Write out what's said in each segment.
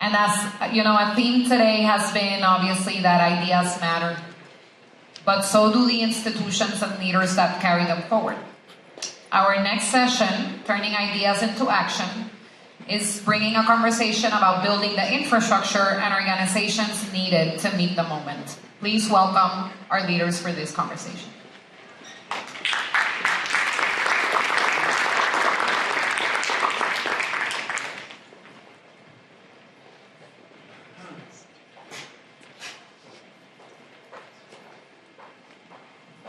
And as you know, a theme today has been obviously that ideas matter, but so do the institutions and leaders that carry them forward. Our next session, Turning Ideas into Action, is bringing a conversation about building the infrastructure and organizations needed to meet the moment. Please welcome our leaders for this conversation.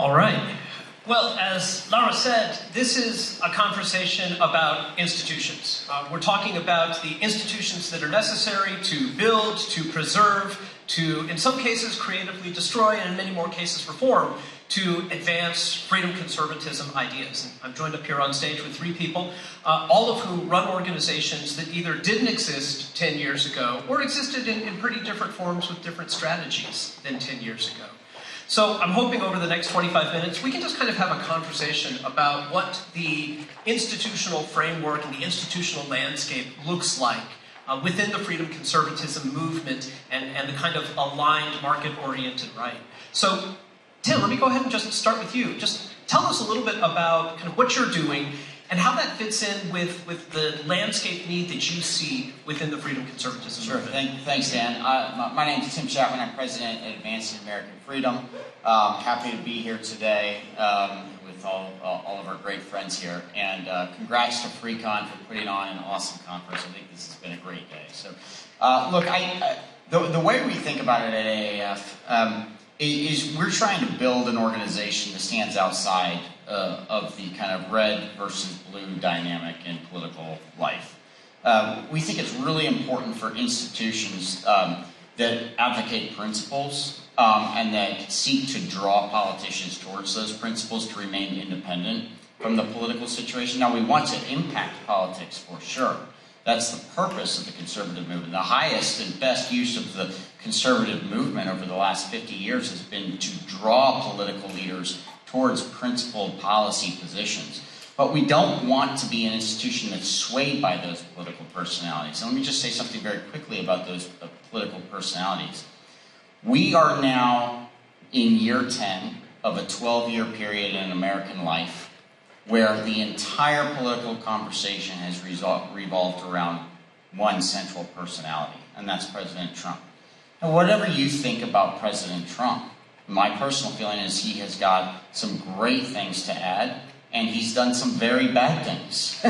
All right. Well, as Lara said, this is a conversation about institutions. We're talking about the institutions that are necessary to build, to preserve, to, in some cases, creatively destroy, and in many more cases, reform, to advance freedom conservatism ideas. And I'm joined up here on stage with three people, all of whom run organizations that either didn't exist 10 years ago or existed in pretty different forms with different strategies than 10 years ago. So I'm hoping over the next 25 minutes we can just kind of have a conversation about what the institutional framework and the institutional landscape looks like within the freedom conservatism movement and the kind of aligned market-oriented right. So Tim, let me go ahead and just start with you. Just tell us a little bit about kind of what you're doing and how that fits in with the landscape need that you see within the freedom conservatism movement. Thanks, Dan. My name is Tim Chapman. I'm president at Advancing American Freedom. Happy to be here today with all of our great friends here. And congrats to FreeCon for putting on an awesome conference. I think this has been a great day. So, look, the way we think about it at AAF is we're trying to build an organization that stands outside of the kind of red versus blue dynamic in political life. We think it's really important for institutions that advocate principles and that seek to draw politicians towards those principles to remain independent from the political situation. Now, we want to impact politics for sure. That's the purpose of the conservative movement. The highest and best use of the conservative movement over the last 50 years has been to draw political leaders towards principled policy positions. But we don't want to be an institution that's swayed by those political personalities. And let me just say something very quickly about those political personalities. We are now in year 10 of a 12-year period in American life where the entire political conversation has revolved around one central personality, and that's President Trump. Now, whatever you think about President Trump, my personal feeling is he has got some great things to add, and he's done some very bad things.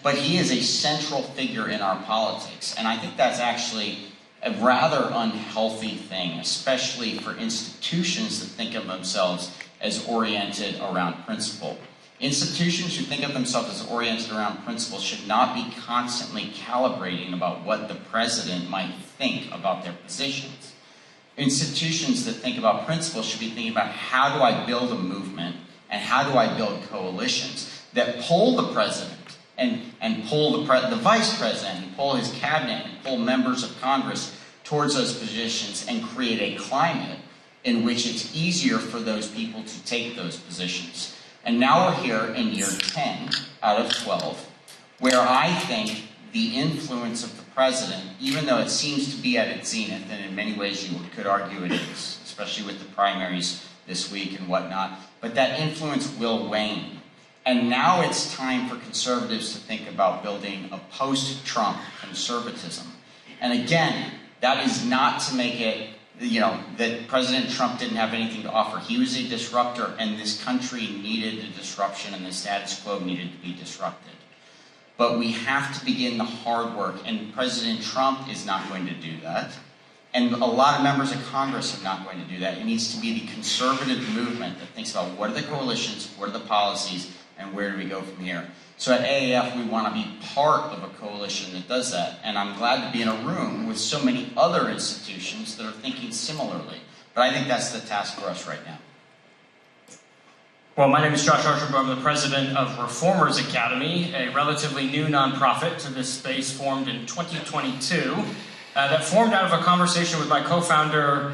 But he is a central figure in our politics, and I think that's actually a rather unhealthy thing, especially for institutions that think of themselves as oriented around principle. Institutions who think of themselves as oriented around principle should not be constantly calibrating about what the president might think about their positions. Institutions that think about principles should be thinking about how do I build a movement and how do I build coalitions that pull the president and pull the vice president and pull his cabinet and pull members of Congress towards those positions and create a climate in which it's easier for those people to take those positions. And now we're here in year 10 out of 12, where I think the influence of the president, even though it seems to be at its zenith, and in many ways you could argue it is, especially with the primaries this week and whatnot, but that influence will wane. And now it's time for conservatives to think about building a post-Trump conservatism. And again, that is not to make it that President Trump didn't have anything to offer. He was a disruptor, and this country needed a disruption, and the status quo needed to be disrupted. But we have to begin the hard work, and President Trump is not going to do that. And a lot of members of Congress are not going to do that. It needs to be the conservative movement that thinks about what are the coalitions, what are the policies, and where do we go from here. So at AAF, we want to be part of a coalition that does that. And I'm glad to be in a room with so many other institutions that are thinking similarly. But I think that's the task for us right now. Well, my name is Josh Archambault. I'm the president of Reformers Academy, a relatively new nonprofit to this space formed in 2022 that formed out of a conversation with my co-founder,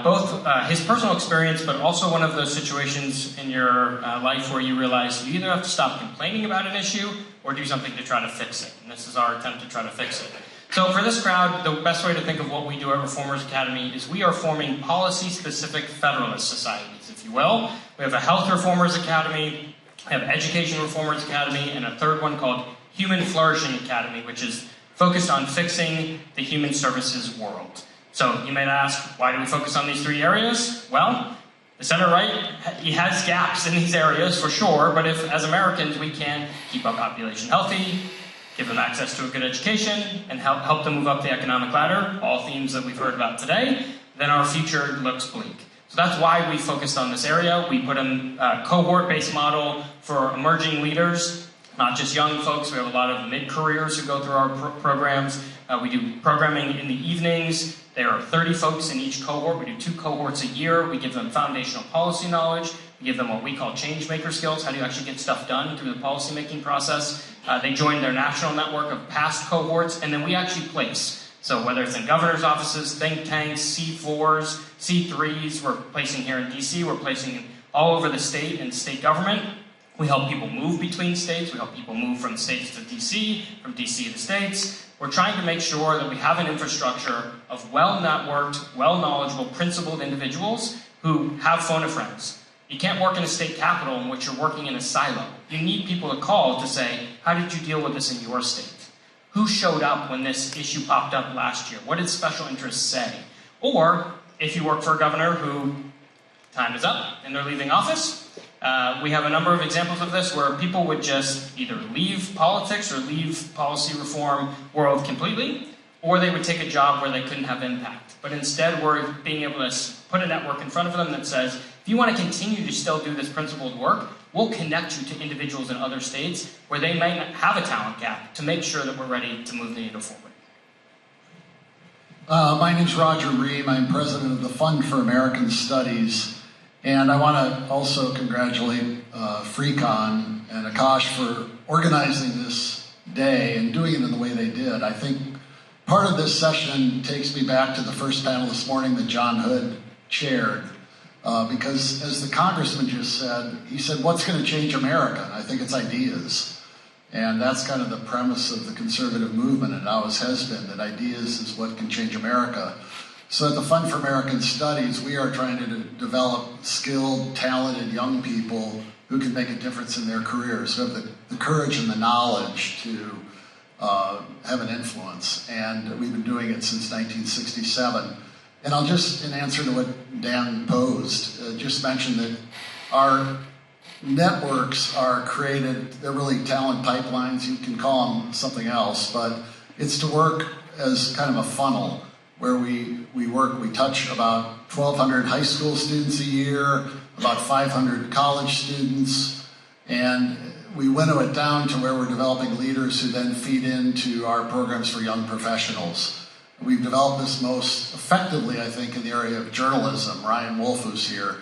both his personal experience, but also one of those situations in your life where you realize you either have to stop complaining about an issue or do something to try to fix it. And this is our attempt to try to fix it. So for this crowd, the best way to think of what we do at Reformers Academy is we are forming policy-specific Federalist societies, if you will. We have a Health Reformers Academy, we have Education Reformers Academy, and a third one called Human Flourishing Academy, which is focused on fixing the human services world. So you may ask, why do we focus on these three areas? Well, the center-right has gaps in these areas for sure, but if, as Americans, we can keep our population healthy, give them access to a good education, and help them move up the economic ladder, all themes that we've heard about today, then our future looks bleak. So that's why we focused on this area. We put in a cohort-based model for emerging leaders, not just young folks. We have a lot of mid-careers who go through our programs. We do programming in the evenings. There are 30 folks in each cohort. We do 2 cohorts a year. We give them foundational policy knowledge. We give them what we call change maker skills. How do you actually get stuff done through the policy making process? They join their national network of past cohorts, and then we actually place. So whether it's in governor's offices, think tanks, C4s, C3s, we're placing here in DC, we're placing all over the state and state government. We help people move between states. We help people move from states to DC, from DC to states. We're trying to make sure that we have an infrastructure of well-networked, well-knowledgeable, principled individuals who have phone a friends. You can't work in a state capital in which you're working in a silo. You need people to call to say, how did you deal with this in your state? Who showed up when this issue popped up last year? What did special interests say? Or, if you work for a governor who time is up and they're leaving office, we have a number of examples of this where people would just either leave politics or leave policy reform world completely, or they would take a job where they couldn't have impact. But instead, we're being able to put a network in front of them that says, if you want to continue to still do this principled work, we'll connect you to individuals in other states where they might have a talent gap to make sure that we're ready to move the needle forward. My name's Roger Ream. I'm president of the Fund for American Studies. And I want to also congratulate FreeCon and Akash for organizing this day and doing it in the way they did. I think part of this session takes me back to the first panel this morning that John Hood chaired. Because as the congressman just said, he said, what's going to change America? And I think it's ideas. And that's kind of the premise of the conservative movement, and always has been, that ideas is what can change America. So at the Fund for American Studies, we are trying to develop skilled, talented young people who can make a difference in their careers, who have the courage and the knowledge to have an influence. And we've been doing it since 1967. And I'll just, in answer to what Dan posed, just mention that our networks are created, they're really talent pipelines. You can call them something else, but it's to work as kind of a funnel where we touch about 1,200 high school students a year, about 500 college students, and we winnow it down to where we're developing leaders who then feed into our programs for young professionals. We've developed this most effectively, I think, in the area of journalism. Ryan Wolf, who's here,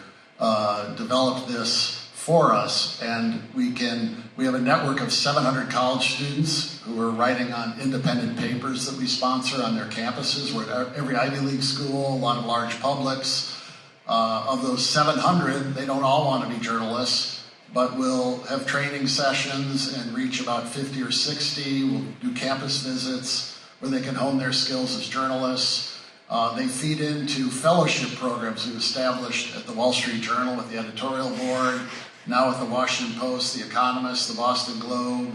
developed this for us, and we have a network of 700 college students who are writing on independent papers that we sponsor on their campuses. We're at every Ivy League school, a lot of large publics. Of those 700, they don't all want to be journalists, but we'll have training sessions and reach about 50 or 60. We'll do campus visits where they can hone their skills as journalists. They feed into fellowship programs we've established at the Wall Street Journal with the editorial board, now with the Washington Post, the Economist, the Boston Globe,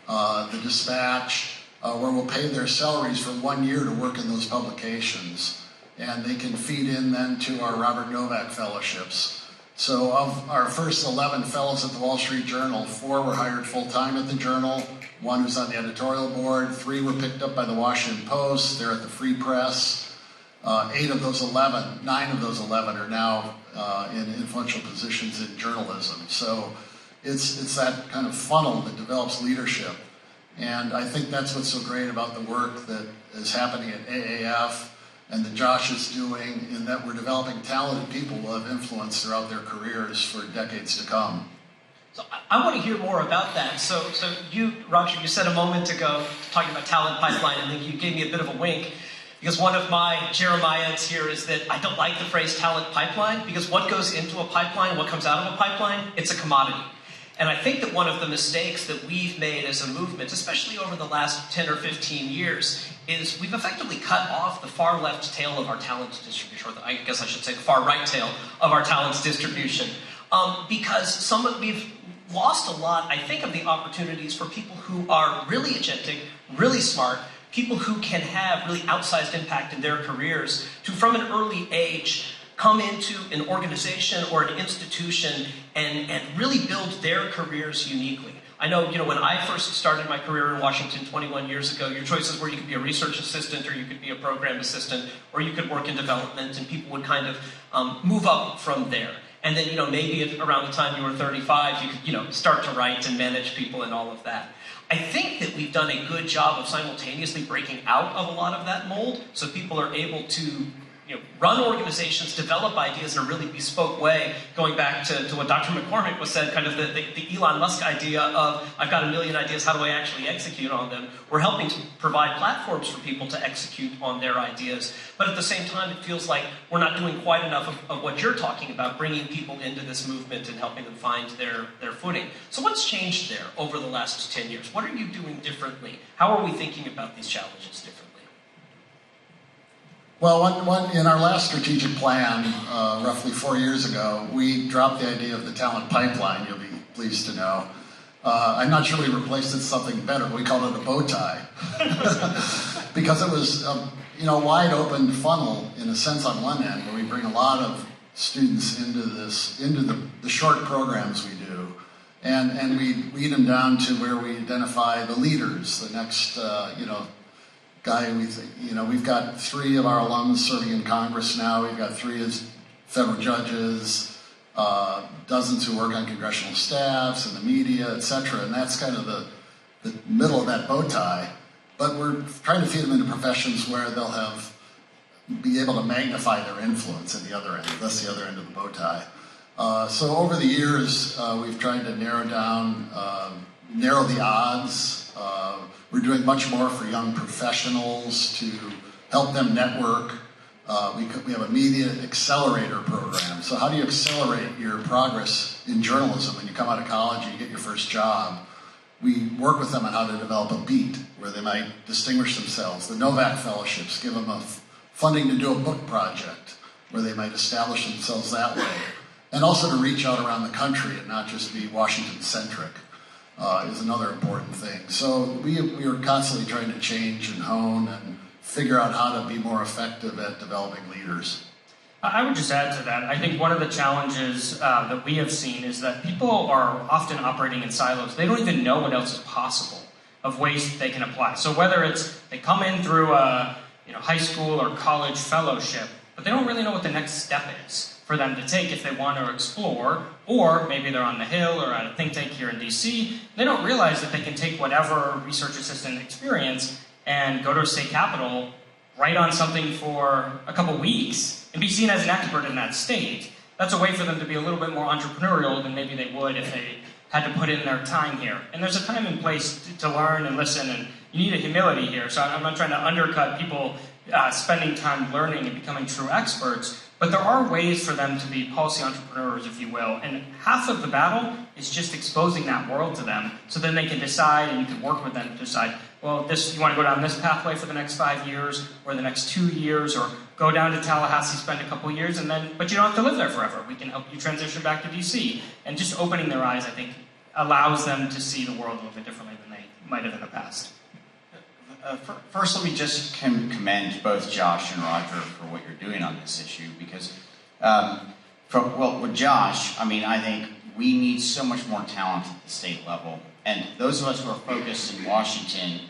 the Dispatch, where we'll pay their salaries for 1 year to work in those publications. And they can feed in then to our Robert Novak fellowships. So of our first 11 fellows at the Wall Street Journal, 4 were hired full-time at the Journal, 1 who's on the editorial board, 3 were picked up by the Washington Post, they're at the Free Press. 9 of those 11 are now in influential positions in journalism. So it's that kind of funnel that develops leadership. And I think that's what's so great about the work that is happening at AAF and that Josh is doing, in that we're developing talented people who have influence throughout their careers for decades to come. So I want to hear more about that. So you, Roger, you said a moment ago, talking about talent pipeline, and then you gave me a bit of a wink, because one of my Jeremiahs here is that I don't like the phrase talent pipeline, because what goes into a pipeline, what comes out of a pipeline, it's a commodity. And I think that one of the mistakes that we've made as a movement, especially over the last 10 or 15 years, is we've effectively cut off the far left tail of our talent distribution, or I guess I should say the far right tail of our talent distribution. Because we've lost a lot, I think, of the opportunities for people who are really agentic, really smart, people who can have really outsized impact in their careers to, from an early age, come into an organization or an institution and really build their careers uniquely. I know, when I first started my career in Washington 21 years ago, your choices were you could be a research assistant, or you could be a program assistant, or you could work in development, and people would kind of move up from there. And then, maybe around the time you were 35, you could, start to write and manage people and all of that. I think that we've done a good job of simultaneously breaking out of a lot of that mold, so people are able to run organizations, develop ideas in a really bespoke way, going back to what Dr. McCormick was said, kind of the Elon Musk idea of, I've got a million ideas, how do I actually execute on them? We're helping to provide platforms for people to execute on their ideas, but at the same time, it feels like we're not doing quite enough of what you're talking about, bringing people into this movement and helping them find their footing. So what's changed there over the last 10 years? What are you doing differently? How are we thinking about these challenges differently? Well, in our last strategic plan, roughly 4 years ago, we dropped the idea of the talent pipeline, you'll be pleased to know. I'm not sure we replaced it with something better. We called it a bow tie. Because it was a wide open funnel, in a sense, on one end, where we bring a lot of students into the short programs we do. And we weed them down to where we identify the leaders, the next, guy. We've got 3 of our alums serving in Congress now. We've got 3 as federal judges, dozens who work on congressional staffs and the media, etc. And that's kind of the middle of that bow tie. But we're trying to feed them into professions where they'll be able to magnify their influence at the other end. That's the other end of the bow tie. So over the years, we've tried to narrow the odds. We're doing much more for young professionals to help them network. We have a media accelerator program. So how do you accelerate your progress in journalism when you come out of college and you get your first job? We work with them on how to develop a beat where they might distinguish themselves. The Novak Fellowships give them funding to do a book project where they might establish themselves that way. And also to reach out around the country and not just be Washington-centric. Is another important thing. So we are constantly trying to change and hone and figure out how to be more effective at developing leaders. I would just add to that. I think one of the challenges that we have seen is that people are often operating in silos. They don't even know what else is possible of ways that they can apply. So whether it's they come in through a high school or college fellowship, but they don't really know what the next step is for them to take if they want to explore, or maybe they're on the Hill or at a think tank here in DC, they don't realize that they can take whatever research assistant experience and go to a state capitol, write on something for a couple weeks, and be seen as an expert in that state. That's a way for them to be a little bit more entrepreneurial than maybe they would if they had to put in their time here. And there's a time and place to learn and listen, and you need a humility here. So I'm not trying to undercut people spending time learning and becoming true experts, but there are ways for them to be policy entrepreneurs, if you will, and half of the battle is just exposing that world to them, so then they can decide, and you can work with them to decide, well, you want to go down this pathway for the next 5 years, or the next 2 years, or go down to Tallahassee, spend a couple years, but you don't have to live there forever. We can help you transition back to DC. And just opening their eyes, I think, allows them to see the world a little bit differently than they might have in the past. First, let me just commend both Josh and Roger for what you're doing on this issue, because, with Josh, I think we need so much more talent at the state level, and those of us who are focused in Washington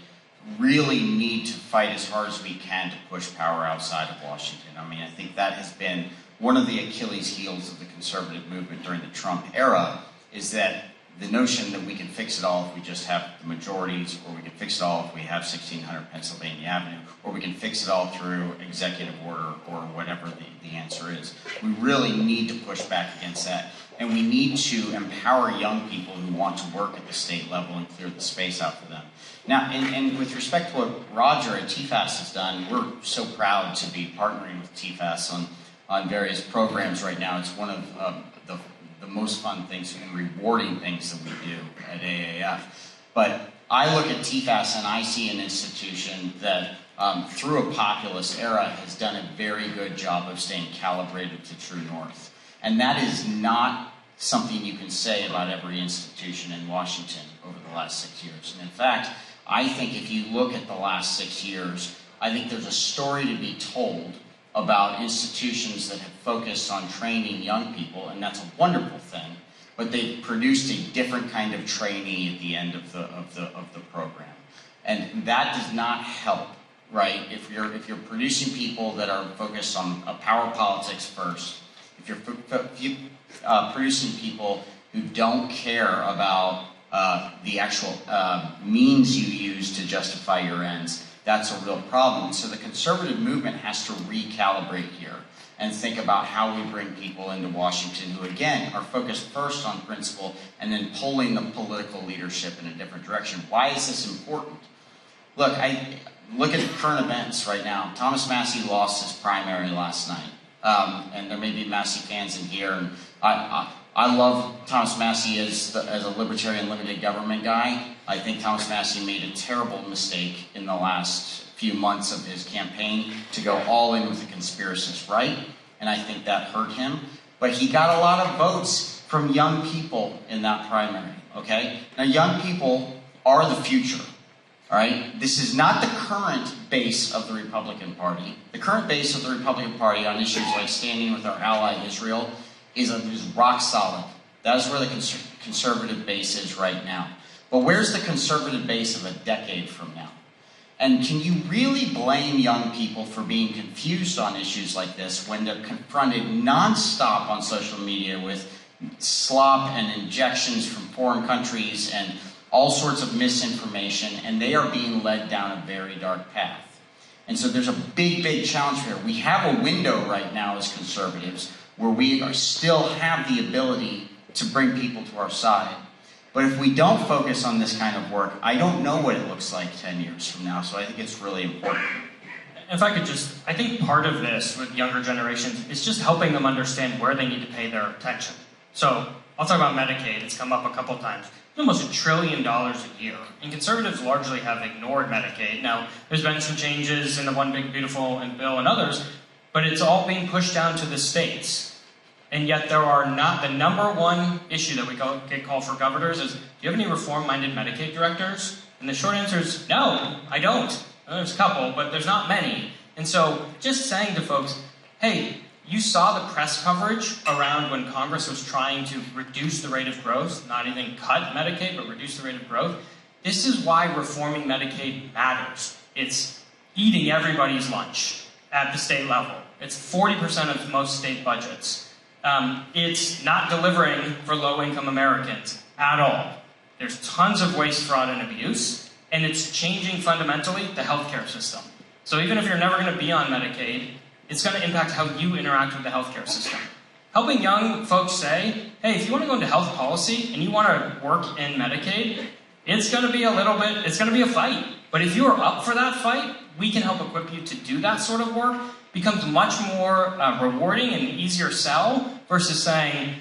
really need to fight as hard as we can to push power outside of Washington. I think that has been one of the Achilles heels of the conservative movement during the Trump era, is that the notion that we can fix it all if we just have the majorities, or we can fix it all if we have 1600 Pennsylvania Avenue, or we can fix it all through executive order, or whatever the answer is. We really need to push back against that, and we need to empower young people who want to work at the state level and clear the space out for them. Now, and with respect to what Roger at TFAS has done, we're so proud to be partnering with TFAS on various programs right now. It's one of the the most fun things and rewarding things that we do at AAF. But I look at TFAS and I see an institution that through a populist era has done a very good job of staying calibrated to true north. And that is not something you can say about every institution in Washington over the last 6 years. And in fact, I think if you look at the last 6 years, I think there's a story to be told about institutions that have focused on training young people, and that's a wonderful thing, but they've produced a different kind of trainee at the end of the program. And that does not help, right? If you're producing people that are focused on power politics first, if you're producing people who don't care about the actual means you use to justify your ends, that's a real problem. So the conservative movement has to recalibrate here and think about how we bring people into Washington who, again, are focused first on principle and then pulling the political leadership in a different direction. Why is this important? Look, look at current events right now. Thomas Massey lost his primary last night. And there may be Massey fans in here. And I love Thomas Massey as a libertarian limited government guy. I think Thomas Massey made a terrible mistake in the last few months of his campaign to go all in with the conspiracist right, and I think that hurt him. But he got a lot of votes from young people in that primary, okay? Now, young people are the future, all right? This is not the current base of the Republican Party. The current base of the Republican Party on issues like standing with our ally Israel is rock solid. That is where the conservative base is right now. But where's the conservative base of a decade from now? And can you really blame young people for being confused on issues like this when they're confronted nonstop on social media with slop and injections from foreign countries and all sorts of misinformation, and they are being led down a very dark path? And so there's a big, big challenge here. We have a window right now as conservatives where we still have the ability to bring people to our side. But if we don't focus on this kind of work, I don't know what it looks like 10 years from now, so I think it's really important. If I could I think part of this with younger generations is just helping them understand where they need to pay their attention. So I'll talk about Medicaid. It's come up a couple of times. It's almost $1 trillion a year, and conservatives largely have ignored Medicaid. Now, there's been some changes in the One Big Beautiful and bill and others, but it's all being pushed down to the states. And yet there are not, the number one issue that we get called for governors is, do you have any reform-minded Medicaid directors? And the short answer is, no, I don't. There's a couple, but there's not many. And so just saying to folks, hey, you saw the press coverage around when Congress was trying to reduce the rate of growth, not even cut Medicaid, but reduce the rate of growth. This is why reforming Medicaid matters. It's eating everybody's lunch at the state level. It's 40% of most state budgets. It's not delivering for low-income Americans at all. There's tons of waste, fraud, and abuse, and it's changing fundamentally the healthcare system. So even if you're never going to be on Medicaid, it's going to impact how you interact with the healthcare system. Helping young folks say, hey, if you want to go into health policy and you want to work in Medicaid, it's going to be a fight. But if you are up for that fight, we can help equip you to do that sort of work. Becomes much more rewarding and easier sell versus saying,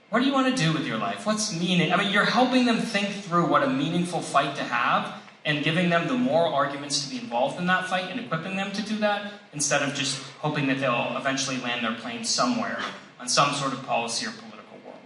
what do you want to do with your life? What's meaning? I mean, you're helping them think through what a meaningful fight to have and giving them the moral arguments to be involved in that fight and equipping them to do that instead of just hoping that they'll eventually land their plane somewhere on some sort of policy or political world.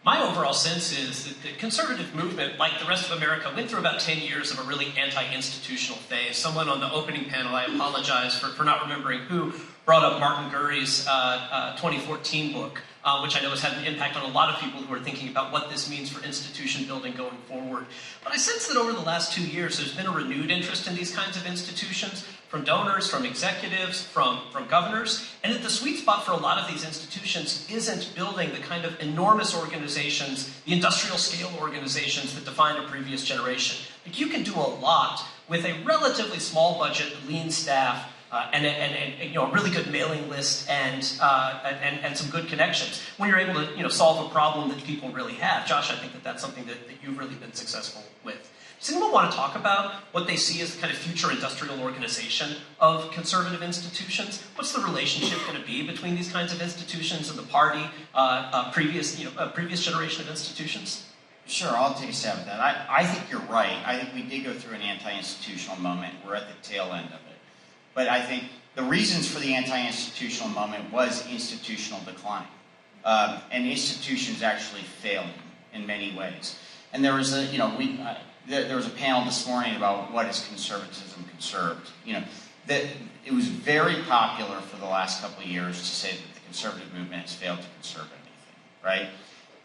My overall sense is that the conservative movement, like the rest of America, went through about 10 years of a really anti-institutional phase. Someone on the opening panel, I apologize for not remembering who, brought up Martin Gurry's 2014 book, which I know has had an impact on a lot of people who are thinking about what this means for institution building going forward. But I sense that over the last 2 years, there's been a renewed interest in these kinds of institutions, from donors, from executives, from governors, and that the sweet spot for a lot of these institutions isn't building the kind of enormous organizations, the industrial scale organizations that defined a previous generation. Like, you can do a lot with a relatively small budget, lean staff, and a really good mailing list and some good connections when you're able to solve a problem that people really have. Josh, I think that's something that you've really been successful with. Does anyone want to talk about what they see as the kind of future industrial organization of conservative institutions? What's the relationship going to be between these kinds of institutions and the party, previous generation of institutions? Sure, I'll take a stab at that. I think you're right. I think we did go through an anti-institutional moment. We're at the tail end of it. But I think the reasons for the anti-institutional moment was institutional decline. And institutions actually failing in many ways. And there was a, there was a panel this morning about what is conservatism conserved. That it was very popular for the last couple of years to say that the conservative movement has failed to conserve anything, right?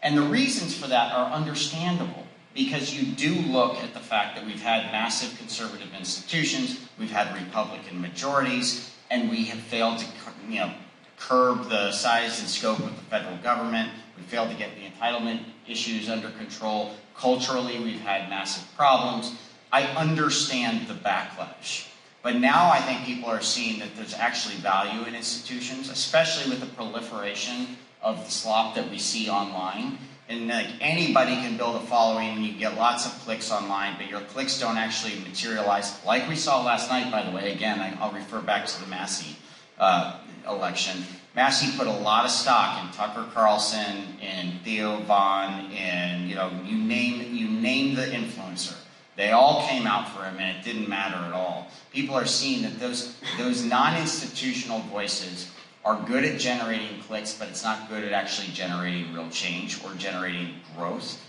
And the reasons for that are understandable, because you do look at the fact that we've had massive conservative institutions, we've had Republican majorities, and we have failed to, curb the size and scope of the federal government. We failed to get the entitlement issues under control. Culturally, we've had massive problems. I understand the backlash. But now I think people are seeing that there's actually value in institutions, especially with the proliferation of the slop that we see online. And like anybody can build a following and you get lots of clicks online, but your clicks don't actually materialize. Like we saw last night, by the way. Again, I'll refer back to the Massey election. Massey put a lot of stock in Tucker Carlson, in Theo Vaughn, and you name the influencer. They all came out for him, and it didn't matter at all. People are seeing that those non-institutional voices are good at generating clicks, but it's not good at actually generating real change or generating growth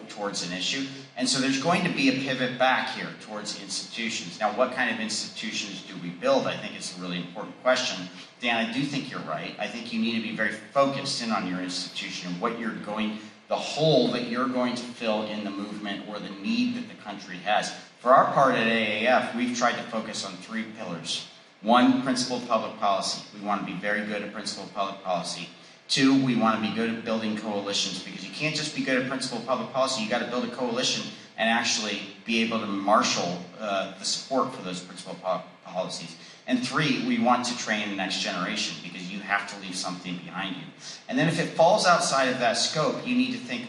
towards an issue. And so there's going to be a pivot back here towards the institutions. Now, what kind of institutions do we build? I think it's a really important question. Dan, I do think you're right. I think you need to be very focused in on your institution and the hole that you're going to fill in the movement or the need that the country has. For our part at AAF, we've tried to focus on 3 pillars. 1, principled public policy. We want to be very good at principled public policy. 2, we want to be good at building coalitions, because you can't just be good at principled public policy. You got to build a coalition and actually be able to marshal the support for those principled policies. And 3, we want to train the next generation, because you have to leave something behind you. And then if it falls outside of that scope, you need to think,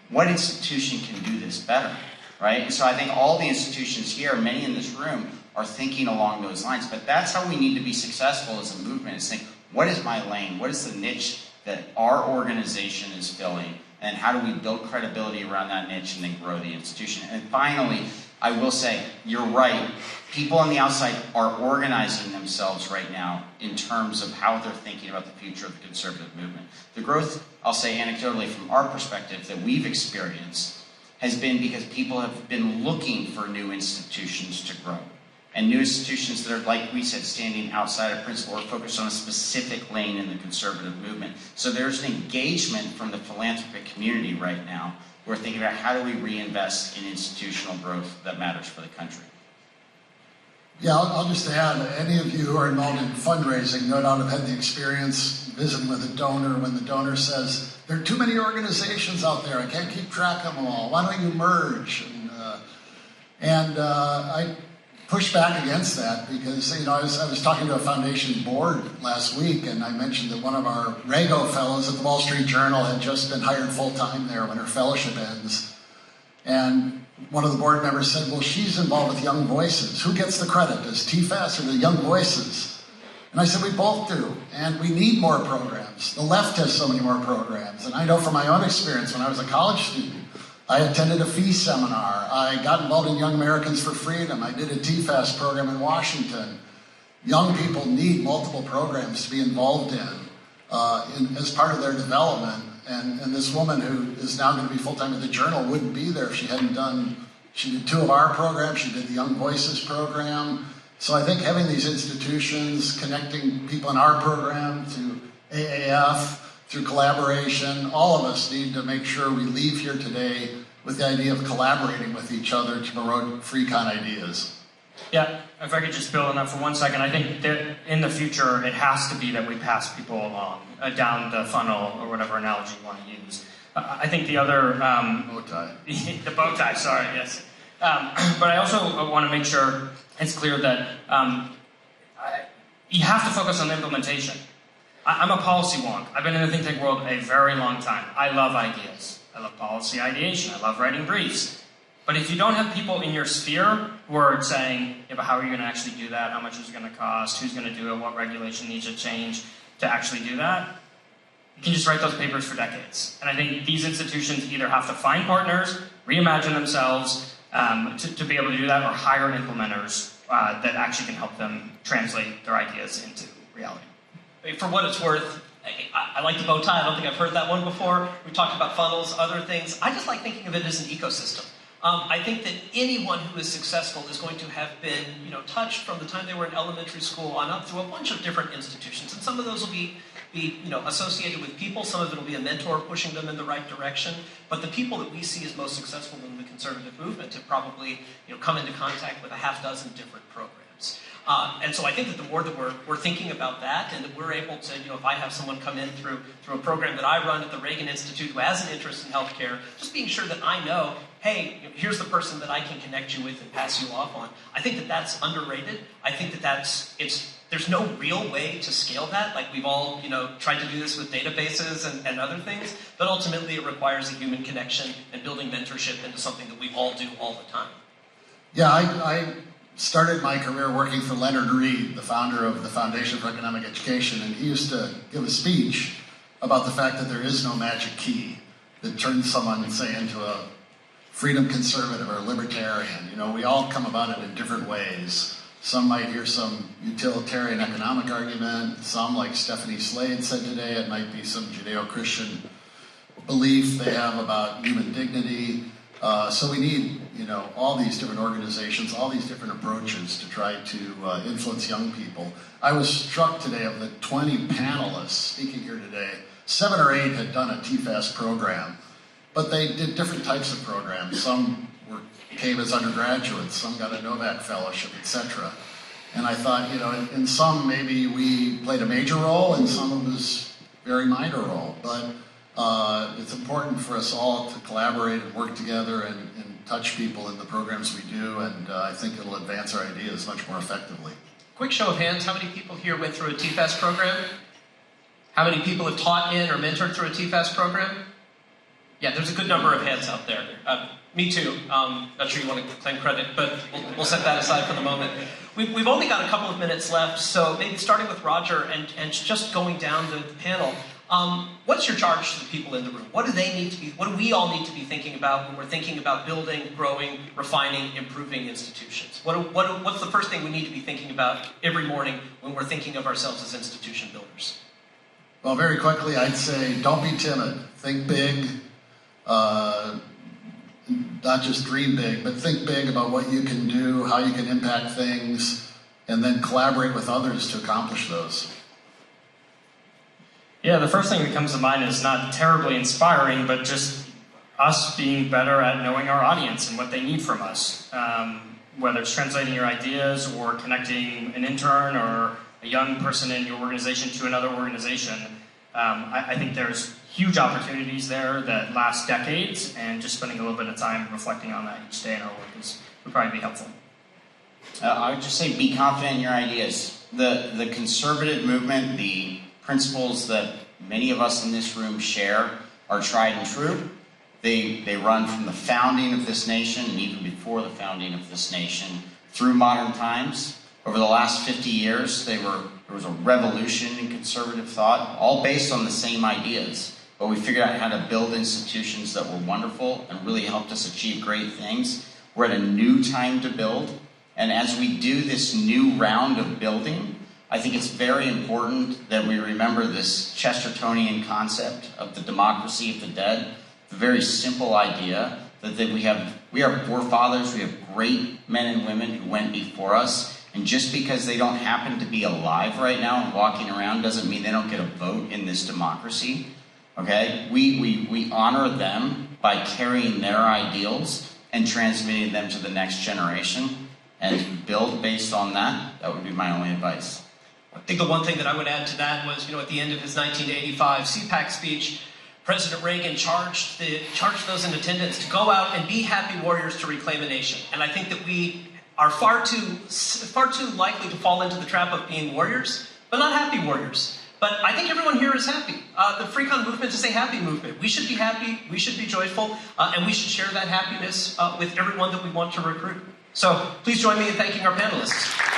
what institution can do this better, right? And so I think all the institutions here, many in this room, are thinking along those lines. But that's how we need to be successful as a movement, is think, what is my lane? What is the niche that our organization is filling? And how do we build credibility around that niche and then grow the institution? And finally, I will say, you're right. People on the outside are organizing themselves right now in terms of how they're thinking about the future of the conservative movement. The growth, I'll say anecdotally from our perspective, that we've experienced has been because people have been looking for new institutions to grow. And new institutions that are, like we said, standing outside of principle or focused on a specific lane in the conservative movement. So there's an engagement from the philanthropic community right now. We're thinking about how do we reinvest in institutional growth that matters for the country. Yeah, I'll just add, any of you who are involved in fundraising no doubt have had the experience visiting with a donor when the donor says, there are too many organizations out there, I can't keep track of them all, why don't you merge? And I push back against that, because I was talking to a foundation board last week, and I mentioned that one of our Rago fellows at the Wall Street Journal had just been hired full-time there when her fellowship ends. And one of the board members said, well, she's involved with Young Voices. Who gets the credit? Does TFAS or the Young Voices? And I said, we both do, and we need more programs. The left has so many more programs. And I know from my own experience, when I was a college student, I attended a FEE seminar. I got involved in Young Americans for Freedom. I did a TFAS program in Washington. Young people need multiple programs to be involved in as part of their development. And this woman who is now going to be full-time at the Journal wouldn't be there if she hadn't she did 2 of our programs, she did the Young Voices program. So I think having these institutions, connecting people in our program to AAF, through collaboration, all of us need to make sure we leave here today with the idea of collaborating with each other to promote FreeCon ideas. Yeah, if I could just build on that for 1 second, I think that in the future it has to be that we pass people along, down the funnel, or whatever analogy you want to use. I think the other... bow tie. The bow tie, sorry, yes. But I also want to make sure it's clear that you have to focus on implementation. I'm a policy wonk. I've been in the think tank world a very long time. I love ideas. I love policy ideation. I love writing briefs. But if you don't have people in your sphere who are saying, yeah, but how are you going to actually do that? How much is it going to cost? Who's going to do it? What regulation needs to change to actually do that? You can just write those papers for decades. And I think these institutions either have to find partners, reimagine themselves to be able to do that, or hire implementers that actually can help them translate their ideas into reality. For what it's worth, I like the bow tie. I don't think I've heard that one before. We talked about funnels, other things. I just like thinking of it as an ecosystem. I think that anyone who is successful is going to have been, touched from the time they were in elementary school on up through a bunch of different institutions, and some of those will be associated with people. Some of it will be a mentor pushing them in the right direction. But the people that we see as most successful in the conservative movement have probably, come into contact with a half dozen different programs. And so I think that the more that we're thinking about that, and that we're able to, if I have someone come in through a program that I run at the Reagan Institute who has an interest in healthcare, just being sure that I know, hey, here's the person that I can connect you with and pass you off on. I think that that's underrated. I think that there's no real way to scale that. Like, we've all, tried to do this with databases and other things, but ultimately it requires a human connection and building mentorship into something that we all do all the time. Yeah, I started my career working for Leonard Read, the founder of the Foundation for Economic Education, and he used to give a speech about the fact that there is no magic key that turns someone, say, into a freedom conservative or libertarian. We all come about it in different ways. Some might hear some utilitarian economic argument. Some, like Stephanie Slade said today, it might be some Judeo-Christian belief they have about human dignity. So we need, all these different organizations, all these different approaches to try to influence young people. I was struck today of the 20 panelists speaking here today. 7 or 8 had done a TFAS program, but they did different types of programs. Some came as undergraduates, some got a Novak Fellowship, etc. And I thought, in some maybe we played a major role, and some it was a very minor role. But it's important for us all to collaborate and work together and touch people in the programs we do, and I think it'll advance our ideas much more effectively. Quick show of hands, how many people here went through a TFAS program? How many people have taught in or mentored through a TFAS program? Yeah, there's a good number of hands out there. Me too. Not sure you want to claim credit, but we'll set that aside for the moment. We've only got a couple of minutes left, so maybe starting with Roger and just going down the panel. What's your charge to the people in the room? What do we all need to be thinking about when we're thinking about building, growing, refining, improving institutions? What's the first thing we need to be thinking about every morning when we're thinking of ourselves as institution builders? Well, very quickly, I'd say don't be timid. Think big. Not just dream big, but think big about what you can do, how you can impact things, and then collaborate with others to accomplish those. Yeah, the first thing that comes to mind is not terribly inspiring, but just us being better at knowing our audience and what they need from us. Whether it's translating your ideas or connecting an intern or a young person in your organization to another organization. I think there's huge opportunities there that last decades, and just spending a little bit of time reflecting on that each day in our work would probably be helpful. I would just say be confident in your ideas. The conservative movement, the principles that many of us in this room share are tried and true. They run from the founding of this nation, and even before the founding of this nation, through modern times. Over the last 50 years, there was a revolution in conservative thought, all based on the same ideas. But we figured out how to build institutions that were wonderful and really helped us achieve great things. We're at a new time to build. And as we do this new round of building, I think it's very important that we remember this Chestertonian concept of the democracy of the dead, the very simple idea that we are forefathers, we have great men and women who went before us, and just because they don't happen to be alive right now and walking around doesn't mean they don't get a vote in this democracy. Okay? We honor them by carrying their ideals and transmitting them to the next generation, and build based on that. That would be my only advice. I think the one thing that I would add to that was, at the end of his 1985 CPAC speech, President Reagan charged those in attendance to go out and be happy warriors to reclaim a nation. And I think that we are far too likely to fall into the trap of being warriors, but not happy warriors. But I think everyone here is happy. The FreeCon movement is a happy movement. We should be happy, we should be joyful, and we should share that happiness with everyone that we want to recruit. So please join me in thanking our panelists.